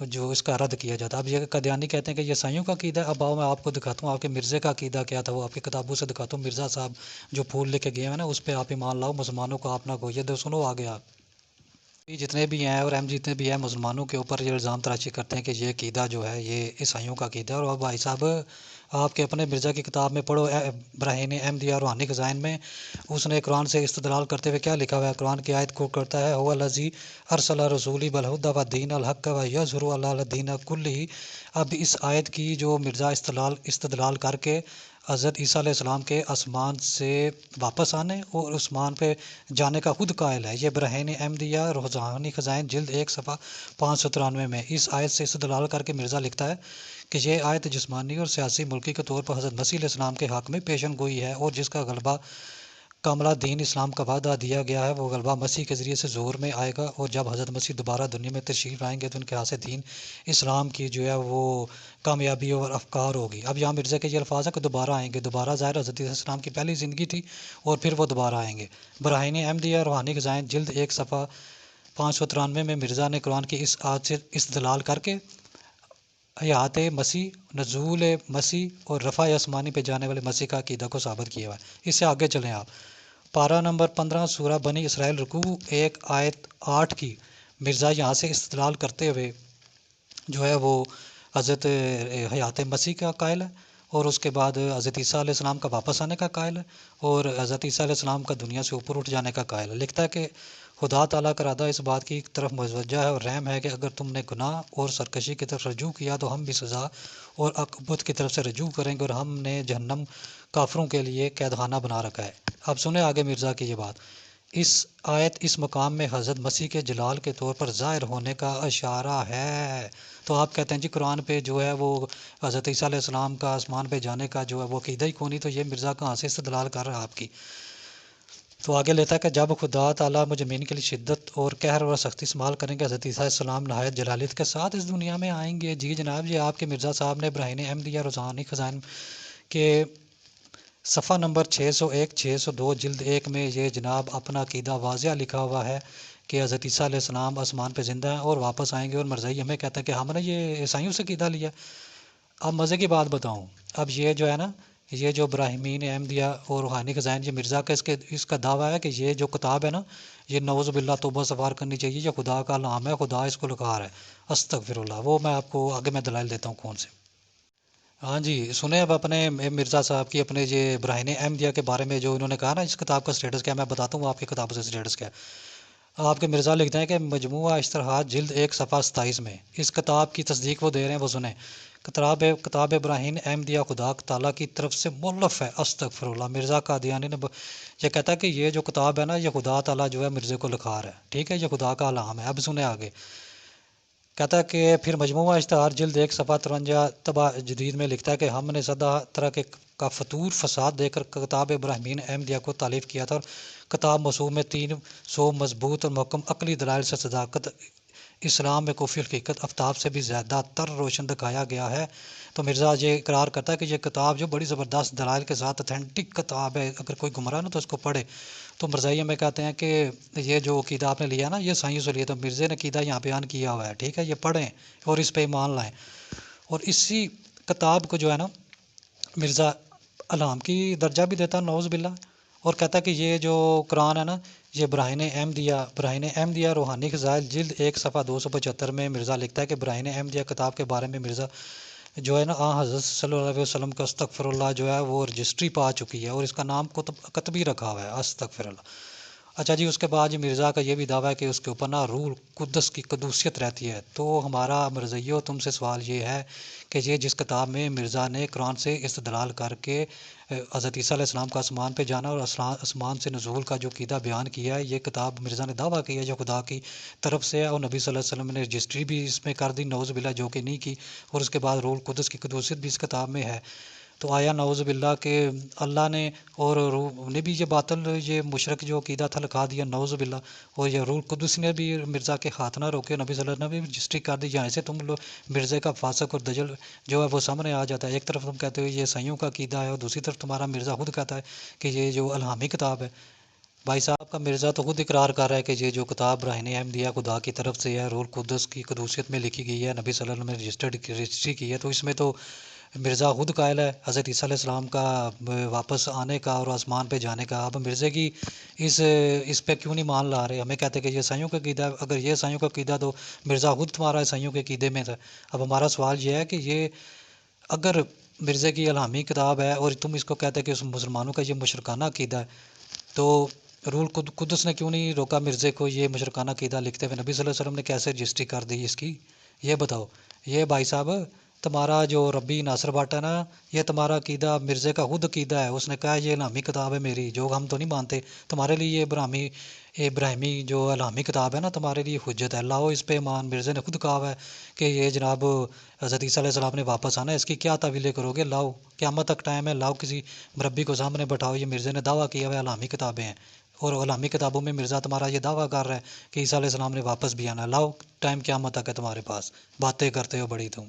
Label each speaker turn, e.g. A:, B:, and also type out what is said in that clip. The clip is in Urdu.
A: جو اس کا رد کیا جاتا ہے۔ اب یہ قادیانی کہتے ہیں کہ یہ عیسائیوں کا عقیدہ ہے۔ اب آؤ میں آپ کو دکھاتا ہوں آپ کے مرزے کا عقیدہ کیا تھا، وہ آپ کی کتابوں سے دکھاتا ہوں۔ مرزا صاحب جو پھول لے کے گئے ہیں نا اس پہ آپ ایمان لاؤ، مسلمانوں کو آپ نہ گوئیے دو۔ سنو آگے آپ جتنے بھی ہیں اور ہم جتنے بھی ہیں مسلمانوں کے اوپر یہ الزام تراشی کرتے ہیں کہ یہ عقیدہ جو ہے یہ عیسائیوں کا عقیدہ ہے۔ اور اب بھائی صاحب آپ کے اپنے مرزا کی کتاب میں پڑھو، براہین احمدیہ روحانی خزائن میں اس نے قرآن سے استدلال کرتے ہوئے کیا لکھا ہوا ہے۔ قرآن کی آیت کو کرتا ہے هو الذی ارسل رسولی بالہدی ودین الحق ویظہرہ علی الدین کلہ۔ اب اس آیت کی جو مرزا استدلال کر کے حضرت عیسیٰ علیہ السلام کے آسمان سے واپس آنے اور آسمان پہ جانے کا خود قائل ہے۔ یہ براہین احمدیہ روحانی خزائن جلد 1 صفحہ 593 میں اس آیت سے استدلال کر کے مرزا لکھتا ہے کہ یہ آیت جسمانی اور سیاسی ملکی کے طور پر حضرت مسیح علیہ السلام کے حق میں پیشن گوئی ہے، اور جس کا غلبہ کاملہ دین اسلام کا وعدہ دیا گیا ہے وہ غلبہ مسیح کے ذریعے سے ظہور میں آئے گا، اور جب حضرت مسیح دوبارہ دنیا میں تشریف لائیں گے تو ان کے ہاتھ سے دین اسلام کی جو ہے وہ کامیابی اور افکار ہوگی۔ اب یہاں مرزا کے یہ الفاظ ہے کہ دوبارہ آئیں گے۔ دوبارہ ظاہر حضرت عیسیٰ السلام کی پہلی زندگی تھی اور پھر وہ دوبارہ آئیں گے۔ براہین احمدیہ روحانی خزائن جلد 1 صفحہ 593 میں مرزا نے قرآن کی اس آیت سے استدلال کر کے حیات مسیح، نزول مسیح اور رفع آسمانی پہ جانے والے مسیح کا عقیدہ کو ثابت کیا ہوا ہے۔ اس سے آگے چلیں آپ پارہ نمبر 15 سورہ بنی اسرائیل رکوع 1 آیت 8 کی مرزا یہاں سے استدلال کرتے ہوئے جو ہے وہ حضرت حیات مسیح کا قائل ہے، اور اس کے بعد حضرت عیسیٰ علیہ السلام کا واپس آنے کا قائل ہے، اور حضرت عیسیٰ علیہ السلام کا دنیا سے اوپر اٹھ جانے کا قائل ہے۔ لکھتا ہے کہ خدا تعالیٰ کا ارادہ اس بات کی طرف متوجہ ہے اور رحم ہے کہ اگر تم نے گناہ اور سرکشی کی طرف رجوع کیا تو ہم بھی سزا اور عاقبت کی طرف سے رجوع کریں گے، اور ہم نے جہنم کافروں کے لیے قید خانہ بنا رکھا ہے۔ اب سنیں آگے مرزا کی یہ بات۔ اس آیت اس مقام میں حضرت مسیح کے جلال کے طور پر ظاہر ہونے کا اشارہ ہے۔ تو آپ کہتے ہیں جی قرآن پہ جو ہے وہ حضرت عیسیٰ علیہ السلام کا آسمان پہ جانے کا جو ہے وہ عقیدہ ہی کون نہیں، تو یہ مرزا کہاں سے استدلال کر رہا ہے آپ کی؟ تو آگے لیتا ہے کہ جب خدا تعالیٰ مجرمین کے لیے شدت اور قہر اور سختی استعمال کریں گے حضرت عیسیٰ علیہ السلام نہایت جلالیت کے ساتھ اس دنیا میں آئیں گے۔ جی جناب، یہ آپ کے مرزا صاحب نے براہین احمدیہ روحانی خزائن کے صفحہ نمبر 601 602 جلد 1 میں یہ جناب اپنا عقیدہ واضح لکھا ہوا ہے کہ حضرت عیسیٰ علیہ السلام آسمان پہ زندہ ہیں اور واپس آئیں گے، اور مرزائی ہمیں کہتے ہیں کہ ہم نے یہ عیسائیوں سے عقیدہ لیا۔ اب مزے کی بات بتاؤں، اب یہ جو ہے نا یہ جو براہین احمدیہ اور روحانی خزائن یہ مرزا کا اس کا دعویٰ ہے کہ یہ جو کتاب ہے نا یہ نعوذ باللہ توبہ سفار کرنی چاہیے، یہ خدا کا نام ہے، خدا اس کو لکھا رہا ہے، استغفر اللہ۔ وہ میں آپ کو آگے میں دلائل دیتا ہوں کون سے۔ ہاں جی سنیں اب اپنے مرزا صاحب کی اپنے یہ براہین احمدیہ کے بارے میں جو انہوں نے کہا نا اس کتاب کا سٹیٹس کیا ہے، میں بتاتا ہوں آپ کی کتابوں سے سٹیٹس کیا ہے۔ آپ کے مرزا لکھتے ہیں کہ مجموعہ اشتہارات جلد 1 صفحہ 27 میں اس کتاب کی تصدیق وہ دے رہے ہیں، وہ سنیں۔ کتاب براہین احمدیہ خدا تعالیٰ کی طرف سے مؤلف ہے، استغفر اللہ۔ مرزا قادیانی نے یہ کہتا ہے کہ یہ جو کتاب ہے نا یہ خدا تعالیٰ جو ہے مرزے کو لکھا رہا ہے، ٹھیک ہے، یہ خدا کا الہام ہے۔ اب سنیں آگے، کہتا ہے کہ پھر مجموعہ اشتہار جلد 1 صفحہ 53 طبع جدید میں لکھتا ہے کہ ہم نے زیادہ طرح کے کا فطور فساد دے کر کتاب براہین احمدیہ کو تالیف کیا تھا، اور کتاب موسوم میں 300 مضبوط اور محکم عقلی دلائل سے صداقت اسلام میں کفر حقیقت آفتاب سے بھی زیادہ تر روشن دکھایا گیا ہے۔ تو مرزا یہ اقرار کرتا ہے کہ یہ کتاب جو بڑی زبردست دلائل کے ساتھ اتھینٹک کتاب ہے، اگر کوئی گمراہ نا تو اس کو پڑھے۔ تو مرزائیہ میں کہتے ہیں کہ یہ جو عقیدہ آپ نے لیا نا یہ سائنس سے لیا، تو مرزے نے عقیدہ یہاں بیان کیا ہوا ہے، ٹھیک ہے، یہ پڑھیں اور اس پہ ایمان لائیں۔ اور اسی کتاب کو جو ہے نا مرزا الہام کی درجہ بھی دیتا ہے، نعوذ باللہ، اور کہتا ہے کہ یہ جو قرآن ہے نا یہ براہین احمدیہ روحانی خزائن جلد 1 صفحہ 275 میں مرزا لکھتا ہے کہ براہین احمدیہ کتاب کے بارے میں مرزا جو ہے نا حضرت صلی اللہ علیہ وسلم کا استغفر اللہ جو ہے وہ رجسٹری پا چکی ہے، اور اس کا نام کتبی رکھا ہوا ہے، استغفر اللہ۔ اچھا جی، اس کے بعد جی مرزا کا یہ بھی دعویٰ ہے کہ اس کے اوپر نا روح قدس کی قدوسیت رہتی ہے۔ تو ہمارا مرزائیوں تم سے سوال یہ ہے کہ یہ جس کتاب میں مرزا نے قرآن سے استدلال کر کے حضرت عیسیٰ علیہ السلام کا آسمان پہ جانا اور آسمان سے نزول کا جو عقیدہ بیان کیا ہے، یہ کتاب مرزا نے دعویٰ کیا ہے جو خدا کی طرف سے ہے، اور نبی صلی اللہ علیہ وسلم نے رجسٹری بھی اس میں کر دی، نعوذ باللہ، جو کہ نہیں کی، اور اس کے بعد روح القدس کی قدوسیت بھی اس کتاب میں ہے۔ تو آیا نعوذ باللہ کہ اللہ نے اور روح نے بھی یہ باطل یہ مشرک جو عقیدہ تھا لکھا دیا، نعوذ باللہ، اور یہ روح القدس نے بھی مرزا کے ہاتھ نہ روکے، نبی صلی اللہ علیہ وسلم نے بھی رجسٹری کر دی، یہاں سے تم لوگ مرزے کا فاسق اور دجل جو ہے وہ سامنے آ جاتا ہے۔ ایک طرف تم کہتے ہو یہ عیسائیوں کا عقیدہ ہے، اور دوسری طرف تمہارا مرزا خود کہتا ہے کہ یہ جو الہامی کتاب ہے۔ بھائی صاحب کا مرزا تو خود اقرار کر رہا ہے کہ یہ جو کتاب براہین احمدیہ خدا کی طرف سے ہے، روح القدس کی قدوسیت میں لکھی گئی ہے، نبی صلی اللہ علیہ وسلم نے رجسٹری کی ہے، تو اس میں تو مرزا خود قائل ہے حضرت عیسیٰ علیہ السلام کا واپس آنے کا اور آسمان پہ جانے کا۔ اب مرزے کی اس پہ کیوں نہیں مان لا رہے؟ ہمیں کہتے کہ یہ عیسائیوں کا عقیدہ ہے، اگر یہ عیسائیوں کا عقیدہ تو مرزا خود تمہارا عیسائیوں کے عقیدے میں تھا۔ اب ہمارا سوال یہ ہے کہ یہ اگر مرزے کی الہامی کتاب ہے اور تم اس کو کہتے کہ اس مسلمانوں کا یہ مشرکانہ عقیدہ ہے، تو روح القدس نے کیوں نہیں روکا مرزے کو یہ مشرکانہ عقیدہ لکھتے ہوئے؟ نبی صلی اللہ علیہ وسلم نے کیسے رجسٹری کر دی اس کی؟ یہ بتاؤ۔ یہ بھائی صاحب تمہارا جو ربی ناصر بٹ ہے نا، یہ تمہارا عقیدہ مرزے کا خود عقیدہ ہے، اس نے کہا یہ الہامی کتاب ہے میری، جو ہم تو نہیں مانتے، تمہارے لیے یہ ابراہیمی جو الہامی کتاب ہے نا تمہارے لیے حجت ہے، لاؤ اس پہ ایمان۔ مرزے نے خود کہا ہے کہ یہ جناب حضرت عیسیٰ علیہ السلام نے واپس آنا ہے، اس کی کیا تعویلیں کرو گے؟ لاؤ، قیامت تک ٹائم ہے، لاؤ کسی مربی کو سامنے بٹھاؤ، یہ مرزے نے دعویٰ کیا ہوا الہامی کتابیں ہیں، اور الہامی کتابوں میں مرزا تمہارا یہ دعویٰ کر رہا ہے کہ عیسیٰ علیہ السلام نے واپس بھی آنا ہے، لاؤ ٹائم قیامت تک ہے تمہارے پاس، باتیں کرتے ہو بڑی تم۔